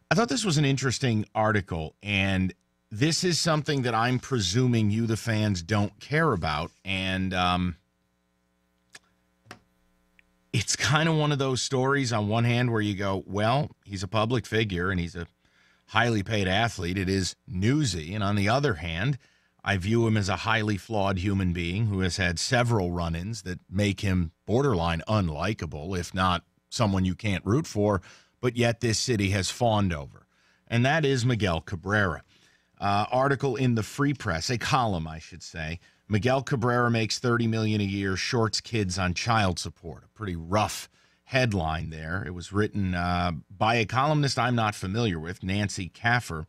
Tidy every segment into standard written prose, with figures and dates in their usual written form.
I thought this was an interesting article, and this is something that I'm presuming you, the fans, don't care about. And it's kind of one of those stories on one hand where you go, well, he's a public figure and he's a highly paid athlete. It is newsy. And on the other hand, I view him as a highly flawed human being who has had several run-ins that make him borderline unlikable, if not someone you can't root for, but yet this city has fawned over. And that is Miguel Cabrera. Article in the Free Press, a column, I should say. Miguel Cabrera makes $30 million a year, shorts kids on child support. A pretty rough headline there. It was written by a columnist I'm not familiar with, Nancy Caffer.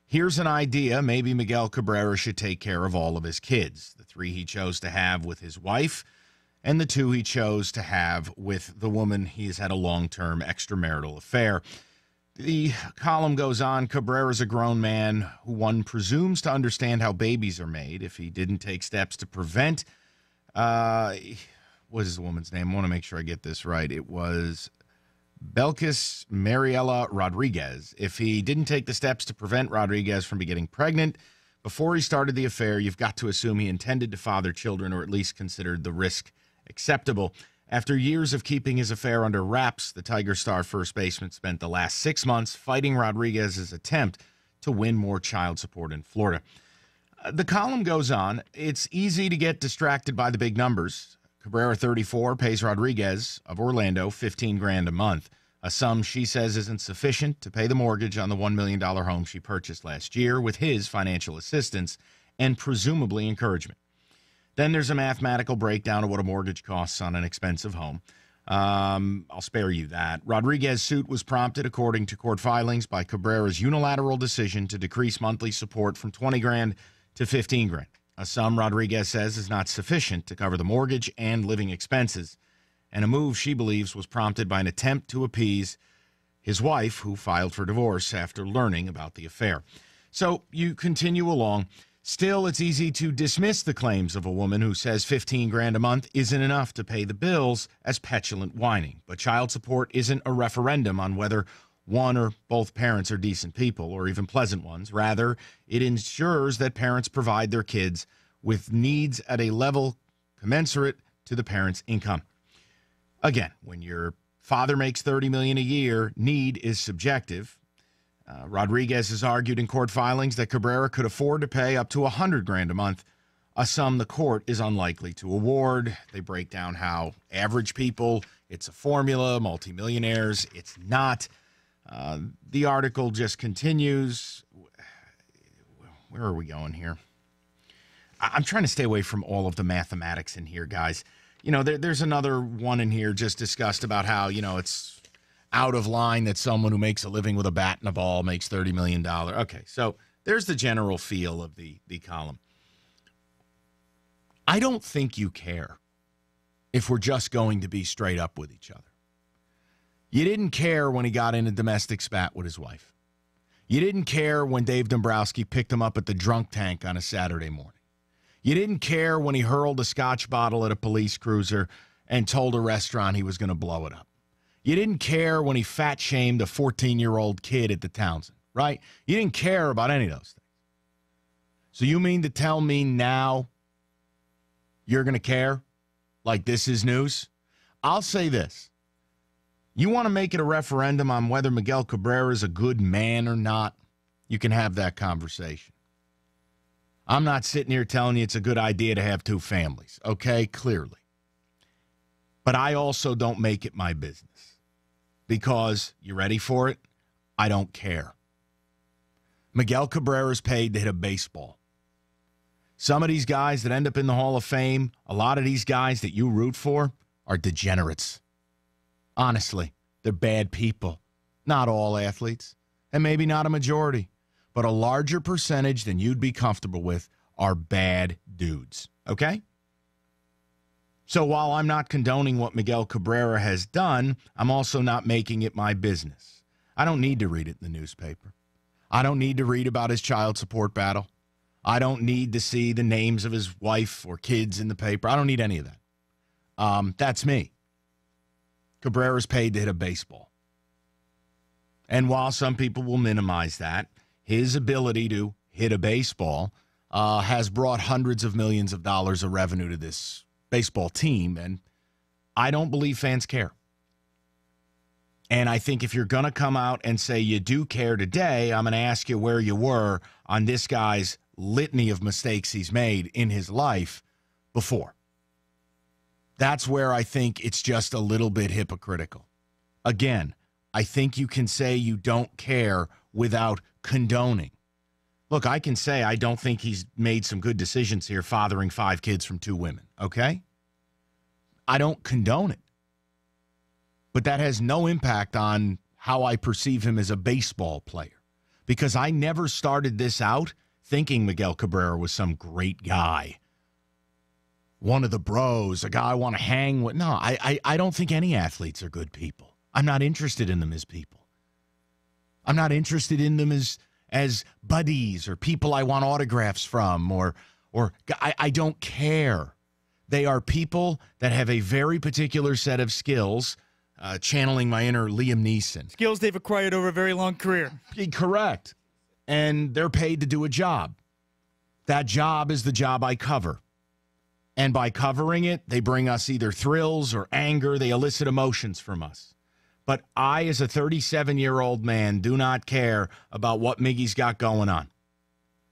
Here's an idea. Maybe Miguel Cabrera should take care of all of his kids. The 3 he chose to have with his wife and the 2 he chose to have with the woman he has had a long-term extramarital affair. The column goes on. Cabrera's a grown man who one presumes to understand how babies are made if he didn't take steps to prevent. What is the woman's name? I want to make sure I get this right. It was Belkis Mariela Rodriguez. If he didn't take the steps to prevent Rodriguez from getting pregnant before he started the affair, you've got to assume he intended to father children or at least considered the risk acceptable. After years of keeping his affair under wraps, the Tiger Star first baseman spent the last 6 months fighting Rodriguez's attempt to win more child support in Florida. The column goes on. It's easy to get distracted by the big numbers. Cabrera, 34, pays Rodriguez of Orlando $15,000 a month, a sum she says isn't sufficient to pay the mortgage on the $1 million home she purchased last year with his financial assistance and presumably encouragement. Then there's a mathematical breakdown of what a mortgage costs on an expensive home. I'll spare you that. Rodriguez's suit was prompted, according to court filings, by Cabrera's unilateral decision to decrease monthly support from $20,000 to $15,000. A sum Rodriguez says is not sufficient to cover the mortgage and living expenses, and a move she believes was prompted by an attempt to appease his wife, who filed for divorce after learning about the affair. So you continue along. Still, it's easy to dismiss the claims of a woman who says $15,000 a month isn't enough to pay the bills as petulant whining. But child support isn't a referendum on whether one or both parents are decent people or even pleasant ones. Rather, it ensures that parents provide their kids with needs at a level commensurate to the parent's income. Again, when your father makes $30 million a year, need is subjective. Rodriguez has argued in court filings that Cabrera could afford to pay up to $100,000 a month, a sum the court is unlikely to award. They break down how average people, it's a formula, multimillionaires, it's not. The article just continues. Where are we going here? I'm trying to stay away from all of the mathematics in here, guys. You know, there's another one in here just discussed about how, you know, it's out of line that someone who makes a living with a bat and a ball makes $30 million. Okay, so there's the general feel of the column. I don't think you care if we're just going to be straight up with each other. You didn't care when he got in a domestic spat with his wife. You didn't care when Dave Dombrowski picked him up at the drunk tank on a Saturday morning. You didn't care when he hurled a scotch bottle at a police cruiser and told a restaurant he was going to blow it up. You didn't care when he fat-shamed a 14-year-old kid at the Townsend, right? You didn't care about any of those things. So you mean to tell me now you're going to care? Like this is news? I'll say this. You want to make it a referendum on whether Miguel Cabrera is a good man or not? You can have that conversation. I'm not sitting here telling you it's a good idea to have 2 families, okay? Clearly. But I also don't make it my business. Because, you ready for it? I don't care. Miguel Cabrera's paid to hit a baseball. Some of these guys that end up in the Hall of Fame, a lot of these guys that you root for are degenerates. Honestly, they're bad people. Not all athletes, and maybe not a majority, but a larger percentage than you'd be comfortable with are bad dudes, okay? So while I'm not condoning what Miguel Cabrera has done, I'm also not making it my business. I don't need to read it in the newspaper. I don't need to read about his child support battle. I don't need to see the names of his wife or kids in the paper. I don't need any of that. That's me. Cabrera's paid to hit a baseball. And while some people will minimize that, his ability to hit a baseball has brought hundreds of millions of dollars of revenue to this baseball team, and I don't believe fans care. And I think if you're going to come out and say you do care today, I'm going to ask you where you were on this guy's litany of mistakes he's made in his life before. That's where I think it's just a little bit hypocritical. Again, I think you can say you don't care without condoning. Look, I can say I don't think he's made some good decisions here fathering 5 kids from 2 women, okay? I don't condone it. But that has no impact on how I perceive him as a baseball player, because I never started this out thinking Miguel Cabrera was some great guy, one of the bros, a guy I want to hang with. No, I don't think any athletes are good people. I'm not interested in them as people. I'm not interested in them as buddies or people I want autographs from, or I don't care. They are people that have a very particular set of skills, channeling my inner Liam Neeson. Skills they've acquired over a very long career. Correct. And they're paid to do a job. That job is the job I cover. And by covering it, they bring us either thrills or anger. They elicit emotions from us. But I, as a 37-year-old man, do not care about what Miggy's got going on.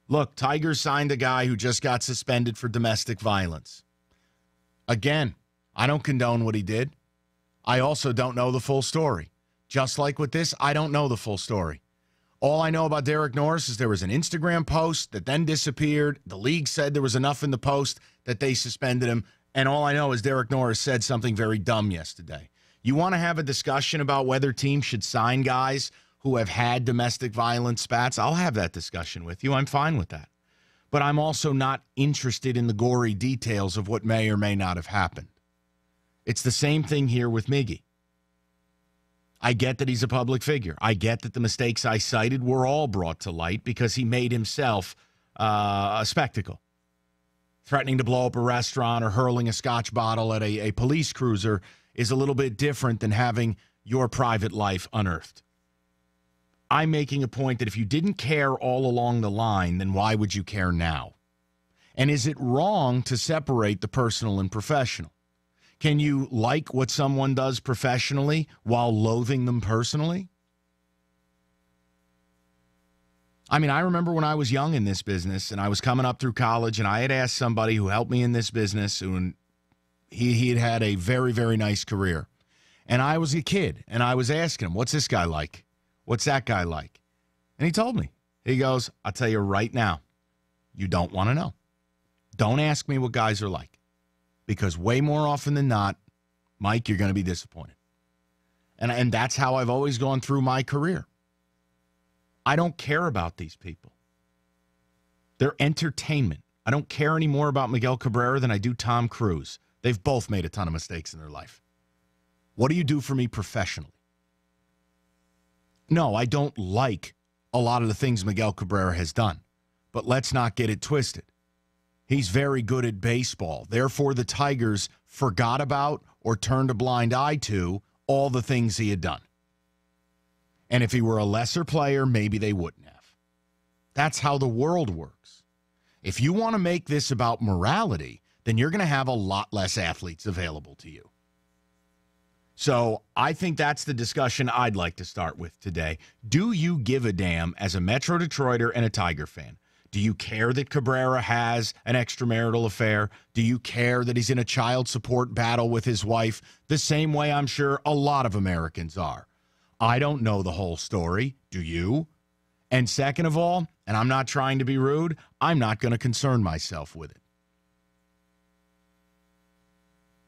Look, Tigers signed a guy who just got suspended for domestic violence. Again, I don't condone what he did. I also don't know the full story. Just like with this, I don't know the full story. All I know about Derek Norris is there was an Instagram post that then disappeared. The league said there was enough in the post that they suspended him. And all I know is Derek Norris said something very dumb yesterday. You want to have a discussion about whether teams should sign guys who have had domestic violence spats? I'll have that discussion with you. I'm fine with that. But I'm also not interested in the gory details of what may or may not have happened. It's the same thing here with Miggy. I get that he's a public figure. I get that the mistakes I cited were all brought to light because he made himself a spectacle. Threatening to blow up a restaurant or hurling a scotch bottle at a police cruiser is a little bit different than having your private life unearthed. I'm making a point that if you didn't care all along the line, then why would you care now? And is it wrong to separate the personal and professional? Can you like what someone does professionally while loathing them personally? I mean, I remember when I was young in this business and I was coming up through college and I had asked somebody who helped me in this business, and he had had a very, very nice career. And I was a kid and I was asking him, what's this guy like? What's that guy like? And he told me. He goes, I'll tell you right now, you don't want to know. Don't ask me what guys are like. Because way more often than not, Mike, you're going to be disappointed. And that's how I've always gone through my career. I don't care about these people. They're entertainment. I don't care any more about Miguel Cabrera than I do Tom Cruise. They've both made a ton of mistakes in their life. What do you do for me professionally? No, I don't like a lot of the things Miguel Cabrera has done. But let's not get it twisted. He's very good at baseball. Therefore, the Tigers forgot about or turned a blind eye to all the things he had done. And if he were a lesser player, maybe they wouldn't have. That's how the world works. If you want to make this about morality, then you're going to have a lot less athletes available to you. So I think that's the discussion I'd like to start with today. Do you give a damn as a Metro Detroiter and a Tiger fan? Do you care that Cabrera has an extramarital affair? Do you care that he's in a child support battle with his wife? The same way I'm sure a lot of Americans are. I don't know the whole story. Do you? And second of all, and I'm not trying to be rude, I'm not going to concern myself with it.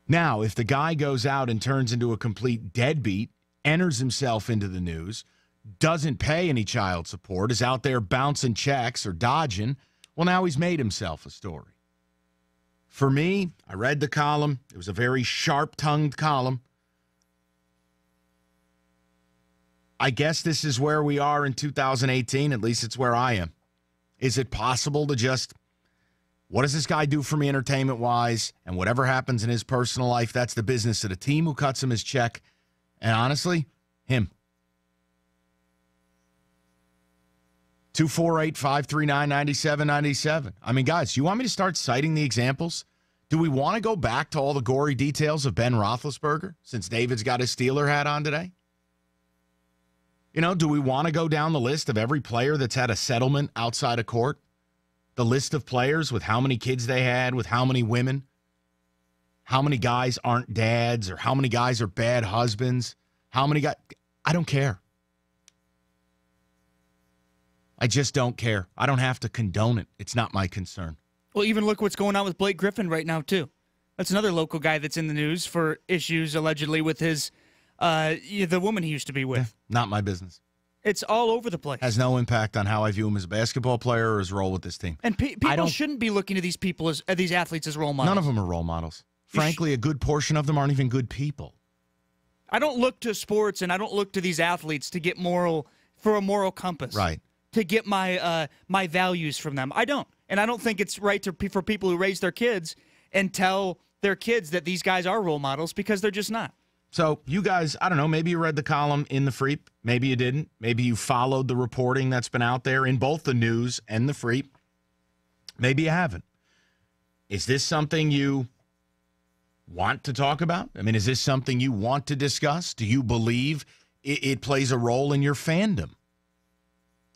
Now, if the guy goes out and turns into a complete deadbeat, enters himself into the news, doesn't pay any child support, is out there bouncing checks or dodging, well, now he's made himself a story. For me, I read the column. It was a very sharp-tongued column. I guess this is where we are in 2018. At least it's where I am. Is it possible to just, what does this guy do for me entertainment-wise? And whatever happens in his personal life, that's the business of the team who cuts him his check. And honestly, him. 248-539-9797. I mean, guys, you want me to start citing the examples? Do we want to go back to all the gory details of Ben Roethlisberger since David's got his Steeler hat on today? You know, do we want to go down the list of every player that's had a settlement outside of court? The list of players with how many kids they had, with how many women? How many guys aren't dads, or how many guys are bad husbands? How many guys? I don't care. I just don't care. I don't have to condone it. It's not my concern. Well, even look what's going on with Blake Griffin right now, too. That's another local guy that's in the news for issues allegedly with his the woman he used to be with. Yeah, not my business. It's all over the place. Has no impact on how I view him as a basketball player or his role with this team. And people shouldn't be looking at these people as these athletes as role models. None of them are role models. Frankly, a good portion of them aren't even good people. I don't look to sports and I don't look to these athletes to get for a moral compass. Right. To get my my values from them. I don't. And I don't think it's right for people who raise their kids and tell their kids that these guys are role models, because they're just not. So you guys, I don't know, maybe you read the column in the Freep. Maybe you didn't. Maybe you followed the reporting that's been out there in both the news and the Freep. Maybe you haven't. Is this something you want to talk about? I mean, is this something you want to discuss? Do you believe it plays a role in your fandom?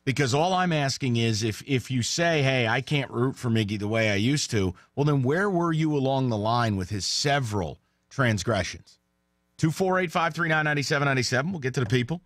Because all I'm asking is, if you say, hey, I can't root for Miggy the way I used to, well, then where were you along the line with his several transgressions? 248-539-9797. We'll get to the people.